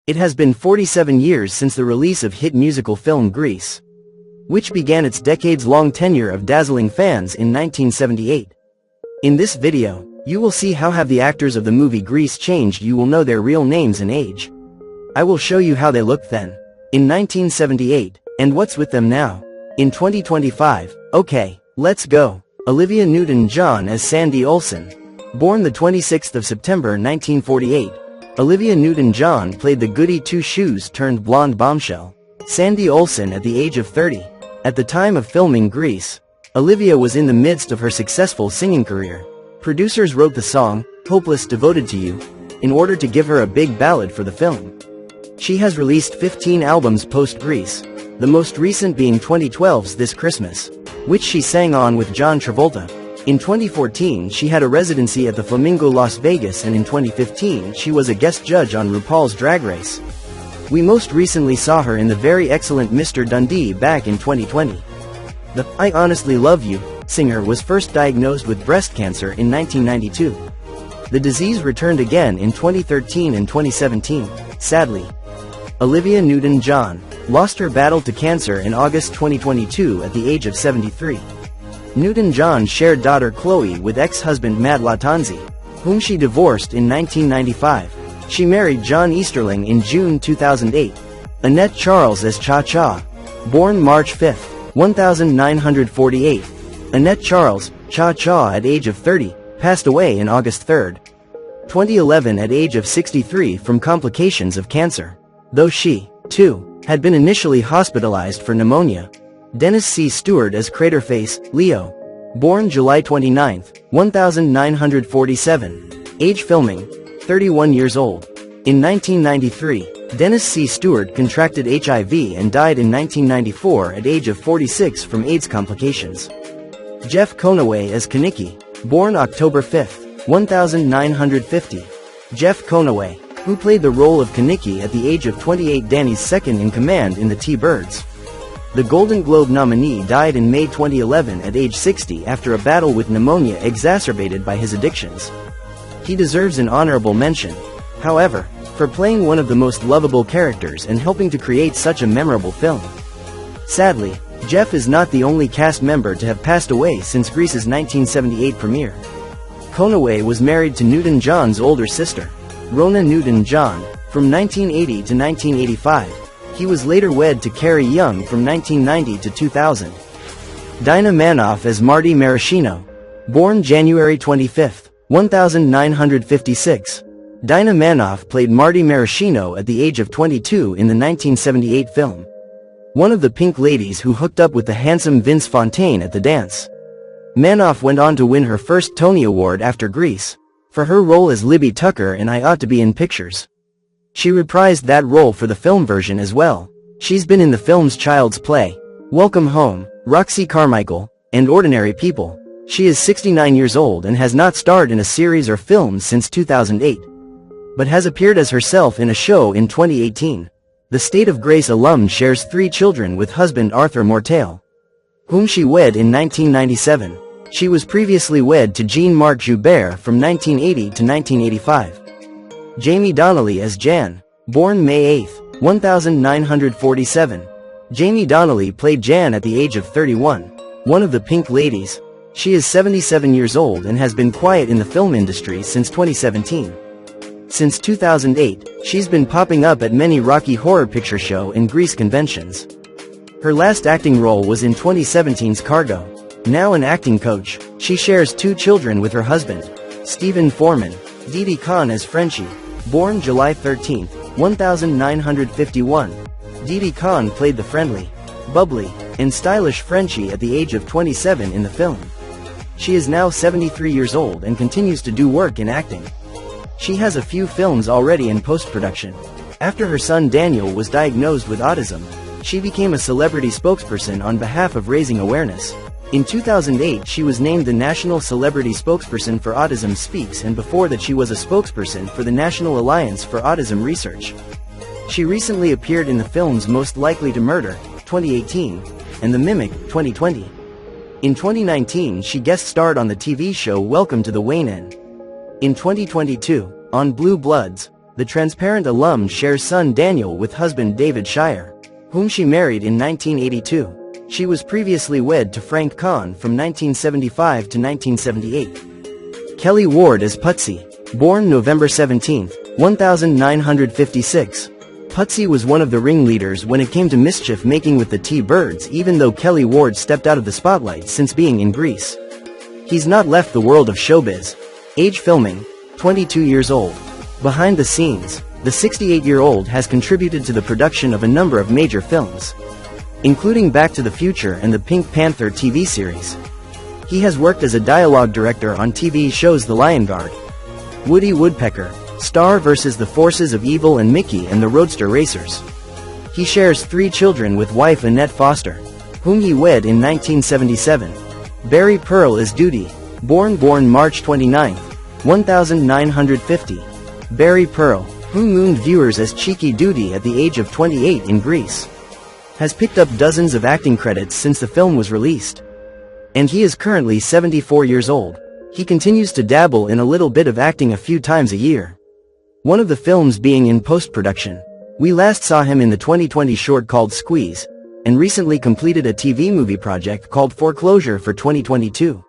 It has been 47 years since the release of hit musical film Grease, which began its decades-long tenure of dazzling fans in 1978. In this video, you will see how have the actors of the movie Grease changed. You will know their real names and age. I will show you how they looked then, in 1978, and what's with them now, in 2025. Okay, let's go. Olivia Newton-John as Sandy Olson. Born the 26th of September 1948, Olivia Newton-John played the goody two-shoes turned blonde bombshell, Sandy Olson at the age of 30. At the time of filming Grease, Olivia was in the midst of her successful singing career. Producers wrote the song, Hopeless Devoted to You, in order to give her a big ballad for the film. She has released 15 albums post-Grease, the most recent being 2012's This Christmas, which she sang on with John Travolta. In 2014 she had a residency at the Flamingo Las Vegas, and in 2015 she was a guest judge on RuPaul's Drag Race. We most recently saw her in the very excellent Mr. Dundee back in 2020. The I Honestly Love You singer was first diagnosed with breast cancer in 1992. The disease returned again in 2013 and 2017, sadly. Olivia Newton-John lost her battle to cancer in August 2022 at the age of 73. Newton-John shared daughter Chloe with ex-husband Matt Latanzi, whom she divorced in 1995. She married John Easterling in June 2008. Annette Charles as Cha-Cha. Born March 5, 1948. Annette Charles, Cha-Cha at age of 30, passed away in August 3, 2011 at age of 63 from complications of cancer. Though she, too, had been initially hospitalized for pneumonia. Dennis C. Stewart as Craterface, Leo. Born July 29, 1947. Age filming, 31 years old. In 1993, Dennis C. Stewart contracted HIV and died in 1994 at age of 46 from AIDS complications. Jeff Conaway as Kaniki. Born October 5, 1950. Jeff Conaway, who played the role of Kaniki at the age of 28, Danny's second-in-command in the T-Birds. The Golden Globe nominee died in May 2011 at age 60 after a battle with pneumonia exacerbated by his addictions. He deserves an honorable mention, however, for playing one of the most lovable characters and helping to create such a memorable film. Sadly, Jeff is not the only cast member to have passed away since Grease's 1978 premiere. Conaway was married to Newton-John's older sister, Rona Newton-John, from 1980 to 1985. He was later wed to Carrie Young from 1990 to 2000. Dinah Manoff as Marty Maraschino. Born January 25, 1956. Dinah Manoff played Marty Maraschino at the age of 22 in the 1978 film. One of the Pink Ladies who hooked up with the handsome Vince Fontaine at the dance. Manoff went on to win her first Tony Award after Grease, for her role as Libby Tucker in I Ought to Be in Pictures. She reprised that role for the film version as well. She's been in the films Child's Play, Welcome Home, Roxy Carmichael, and Ordinary People. She is 69 years old and has not starred in a series or film since 2008, but has appeared as herself in a show in 2018. The State of Grace alum shares 3 children with husband Arthur Mortale, whom she wed in 1997. She was previously wed to Jean-Marc Joubert from 1980 to 1985. Jamie Donnelly as Jan. Born May 8, 1947. Jamie Donnelly played Jan at the age of 31, one of the Pink Ladies. She is 77 years old and has been quiet in the film industry since 2017. Since 2008, she's been popping up at many Rocky Horror Picture Show and Grease conventions. Her last acting role was in 2017's Cargo. Now an acting coach, she shares 2 children with her husband, Stephen Foreman. Didi Khan as Frenchie. Born July 13, 1951. Didi Khan played the friendly, bubbly, and stylish Frenchie at the age of 27 in the film. She is now 73 years old and continues to do work in acting. She has a few films already in post-production. After her son Daniel was diagnosed with autism, she became a celebrity spokesperson on behalf of raising awareness. In 2008 she was named the National Celebrity Spokesperson for Autism Speaks, and before that she was a spokesperson for the National Alliance for Autism Research. She recently appeared in the films Most Likely to Murder, 2018, and The Mimic, 2020. In 2019 she guest starred on the TV show Welcome to the Wayne Inn. In 2022, on Blue Bloods, The transparent alum shares son Daniel with husband David Shire, whom she married in 1982. She was previously wed to Frank Kahn from 1975 to 1978. Kelly Ward as Putsy, born November 17, 1956. Putsy was one of the ringleaders when it came to mischief-making with the T-Birds, even though Kelly Ward stepped out of the spotlight since being in Grease. He's not left the world of showbiz. Age filming, 22 years old. Behind the scenes, the 68-year-old has contributed to the production of a number of major films, including Back to the Future and the Pink Panther TV series. He has worked as a dialogue director on TV shows The Lion Guard, Woody Woodpecker, Star vs. the Forces of Evil, and Mickey and the Roadster Racers. He shares 3 children with wife Annette Foster, whom he wed in 1977. Barry Pearl is Duty, born March 29, 1950. Barry Pearl, who mooned viewers as Cheeky Duty at the age of 28 in Grease, has picked up dozens of acting credits since the film was released. And he is currently 74 years old. He continues to dabble in a little bit of acting a few times a year, one of the films being in post-production. We last saw him in the 2020 short called Squeeze, and recently completed a TV movie project called Foreclosure for 2022.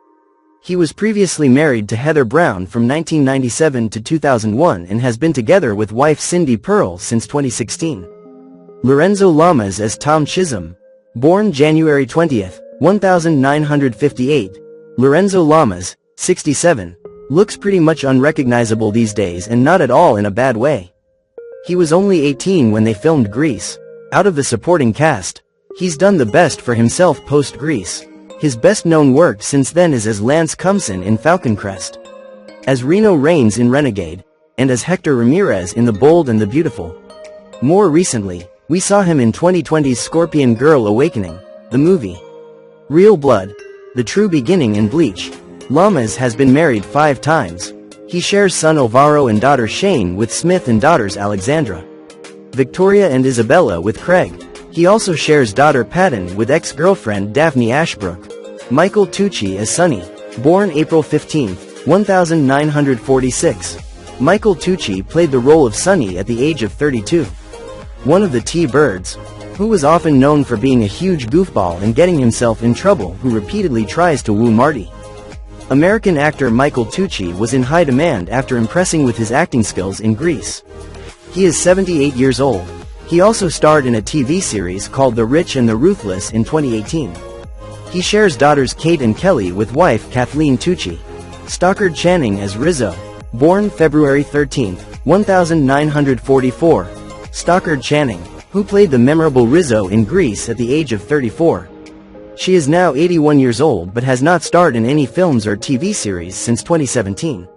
He was previously married to Heather Brown from 1997 to 2001 and has been together with wife Cindy Pearl since 2016. Lorenzo Lamas as Tom Chisholm, born January 20, 1958. Lorenzo Lamas, 67, looks pretty much unrecognizable these days, and not at all in a bad way. He was only 18 when they filmed Grease. Out of the supporting cast, he's done the best for himself post-Grease. His best-known work since then is as Lance Cumson in Falcon Crest, as Reno Reigns in Renegade, and as Hector Ramirez in The Bold and the Beautiful. More recently, we saw him in 2020's Scorpion Girl Awakening, the movie. Real Blood, The True Beginning, and Bleach. Lamas has been married 5 times. He shares son Alvaro and daughter Shane with Smith and daughters Alexandra, Victoria and Isabella with Craig. He also shares daughter Patton with ex-girlfriend Daphne Ashbrook. Michael Tucci as Sonny, born April 15, 1946. Michael Tucci played the role of Sonny at the age of 32. One of the T-Birds, who was often known for being a huge goofball and getting himself in trouble, who repeatedly tries to woo Marty. American actor Michael Tucci was in high demand after impressing with his acting skills in Grease. He is 78 years old. He also starred in a TV series called The Rich and the Ruthless in 2018. He shares daughters Kate and Kelly with wife Kathleen Tucci. Stockard Channing as Rizzo, born February 13, 1944. Stockard Channing, who played the memorable Rizzo in Grease at the age of 34. She is now 81 years old but has not starred in any films or TV series since 2017.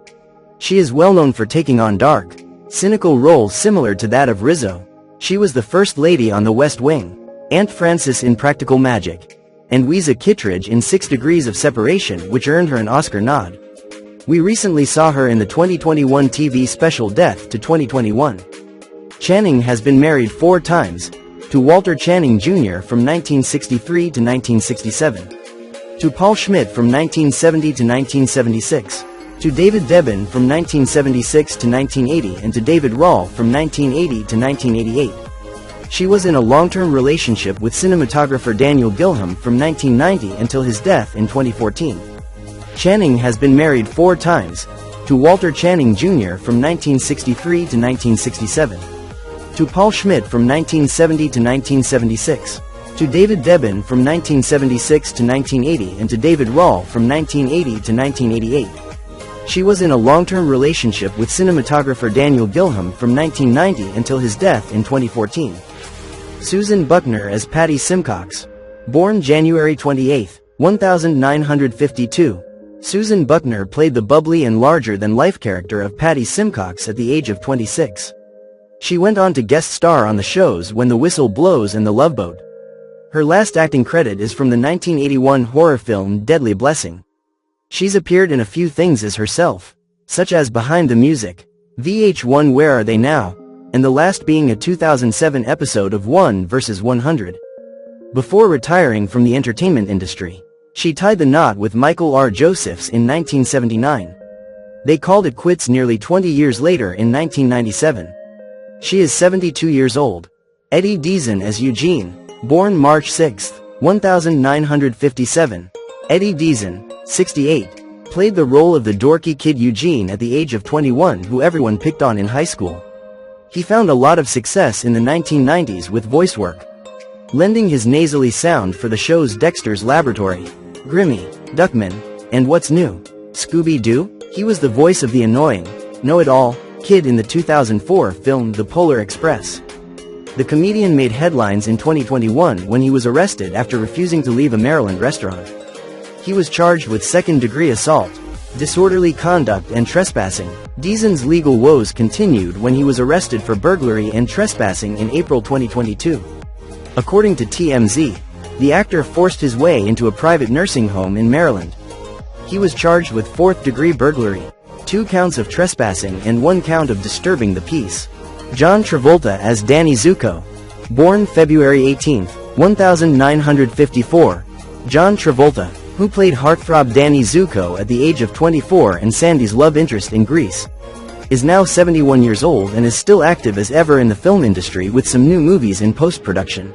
She is well known for taking on dark, cynical roles similar to that of Rizzo. She was the First Lady on The West Wing, Aunt Frances in Practical Magic, and Ouisa Kittredge in 6 Degrees of Separation, which earned her an Oscar nod. We recently saw her in the 2021 TV special Death to 2021. Channing has been married 4 times, to Walter Channing Jr. from 1963 to 1967, to Paul Schmidt from 1970 to 1976, to David Debin from 1976 to 1980, and to David Rahl from 1980 to 1988. She was in a long-term relationship with cinematographer Daniel Gilham from 1990 until his death in 2014. Channing has been married 4 times, to Walter Channing Jr. from 1963 to 1967, to Paul Schmidt from 1970 to 1976, to David Debin from 1976 to 1980, and to David Rahl from 1980 to 1988. She was in a long-term relationship with cinematographer Daniel Gilham from 1990 until his death in 2014. Susan Buckner as Patty Simcox, born January 28, 1952. Susan Buckner played the bubbly and larger-than-life character of Patty Simcox at the age of 26. She went on to guest star on the shows When the Whistle Blows and The Love Boat. Her last acting credit is from the 1981 horror film Deadly Blessing. She's appeared in a few things as herself, such as Behind the Music, VH1 Where Are They Now?, and the last being a 2007 episode of 1 vs. 100. Before retiring from the entertainment industry, she tied the knot with Michael R. Josephs in 1979. They called it quits nearly 20 years later in 1997. She is 72 years old. Eddie Deezen as Eugene, born March 6, 1957. Eddie Deezen, 68, played the role of the dorky kid Eugene at the age of 21 who everyone picked on in high school. He found a lot of success in the 1990s with voice work, lending his nasally sound for the shows Dexter's Laboratory, Grimmy, Duckman, and What's New? Scooby-Doo? He was the voice of the annoying, know-it-all kid in the 2004 film The Polar Express. The comedian made headlines in 2021 when he was arrested after refusing to leave a Maryland restaurant. He was charged with second-degree assault, disorderly conduct and trespassing. Deezen's legal woes continued when he was arrested for burglary and trespassing in April 2022. According to TMZ, the actor forced his way into a private nursing home in Maryland. He was charged with fourth-degree burglary, 2 counts of trespassing and 1 count of disturbing the peace. John Travolta as Danny Zuko, born February 18, 1954. John Travolta, who played heartthrob Danny Zuko at the age of 24 and Sandy's love interest in Grease, is now 71 years old and is still active as ever in the film industry with some new movies in post-production.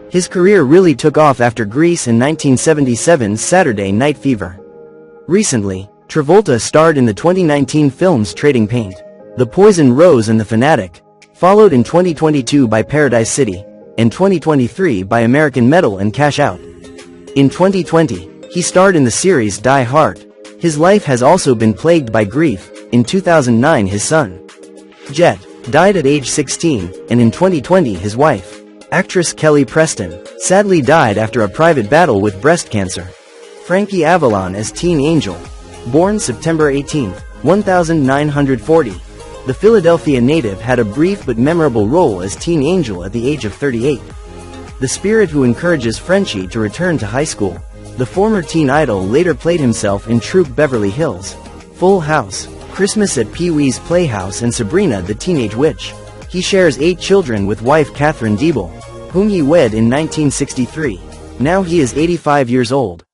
His career really took off after Grease and 1977's Saturday Night Fever. Recently, Travolta starred in the 2019 films Trading Paint, The Poison Rose and The Fanatic, followed in 2022 by Paradise City, and 2023 by American Metal and Cash Out. In 2020, he starred in the series Die Hard. His life has also been plagued by grief. In 2009 his son, Jet, died at age 16, and in 2020 his wife, actress Kelly Preston, sadly died after a private battle with breast cancer. Frankie Avalon as Teen Angel, born September 18, 1940. The Philadelphia native had a brief but memorable role as Teen Angel at the age of 38. The spirit who encourages Frenchie to return to high school. The former teen idol later played himself in Troop Beverly Hills, Full House, Christmas at Pee-wee's Playhouse and Sabrina the Teenage Witch. He shares 8 children with wife Catherine Diebel, whom he wed in 1963. Now he is 85 years old.